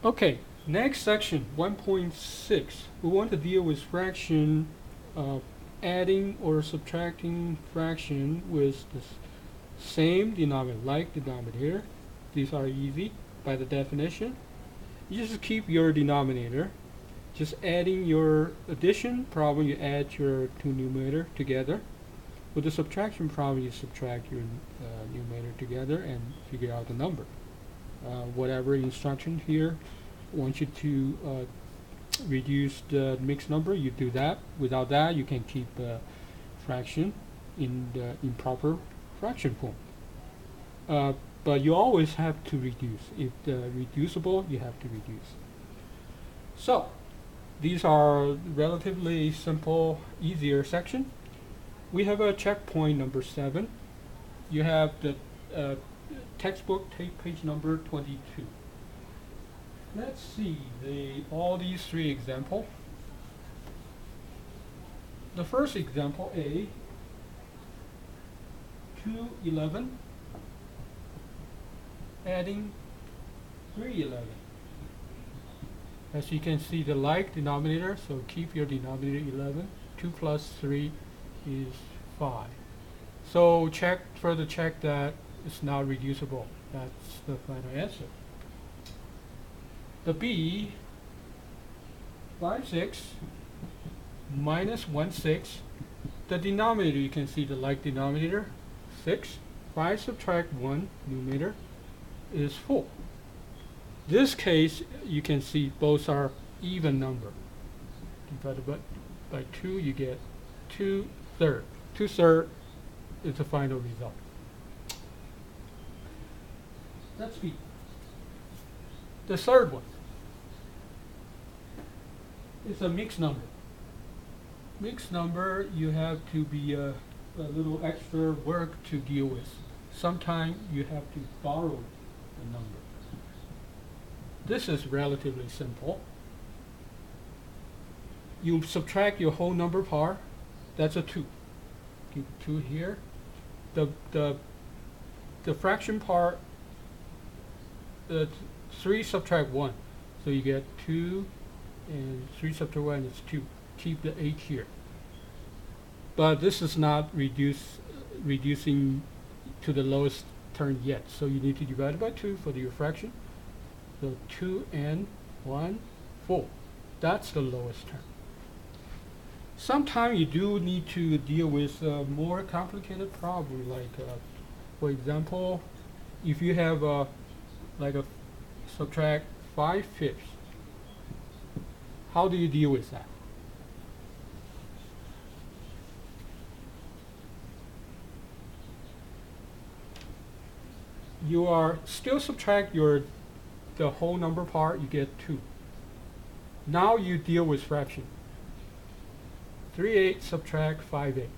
Okay, next section, 1.6. We want to deal with fraction, adding or subtracting fraction with the same denominator, like denominator. These are easy by the definition. You just keep your denominator. Just adding your addition problem, you add your two numerator together. With the subtraction problem, you subtract your numerator together and figure out the number. Whatever instruction here wants you to reduce the mixed number, you do that. Without that, you can keep fraction in the improper fraction form. But you always have to reduce. If reducible, you have to reduce. So these are relatively simple, easier section. We have a checkpoint number 7. You have the textbook page number 22. Let's see all these three examples. The first example, A, 211 adding 311. As you can see, the like denominator, so keep your denominator 11. 2 plus 3 is 5. So further check that it's not reducible. That's the final answer. The B, 5, 6 minus 1, 6. The denominator, you can see the like denominator, 6. 5 subtract 1, numerator, is 4. This case, you can see both are even number. Divided by 2, you get 2/3. 2/3 is the final result. That's B. The third one is a mixed number. Mixed number, you have to be a little extra work to deal with. Sometimes you have to borrow the number. This is relatively simple. You subtract your whole number part. That's a 2. Keep 2 here. The fraction part, 3 subtract 1. So you get 2, and 3 subtract 1 is 2. Keep the 8 here. But this is not reducing to the lowest term yet. So you need to divide it by 2 for your fraction. So 2 and 1, 4. That's the lowest term. Sometimes you do need to deal with more complicated problem, like for example, if you have subtract 5/5. How do you deal with that? You are still subtract the whole number part, you get 2. Now you deal with fraction. 3/8 subtract 5/8.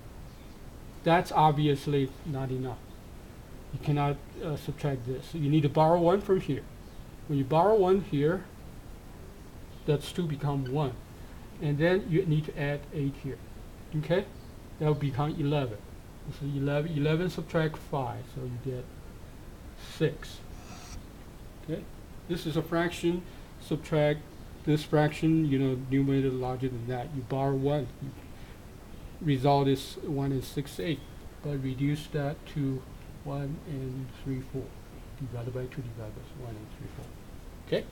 That's obviously not enough. You cannot subtract this. So you need to borrow 1 from here. When you borrow 1 here, that's 2 become 1. And then you need to add 8 here. Okay? That will become 11. So 11 subtract 5, so you get 6. Okay? This is a fraction. Subtract this fraction, numerator larger than that. You borrow 1. Result is 1 and 6/8. But reduce that to 1 and 3/4. Divided by 2 divided by 1 and 3/4. Okay?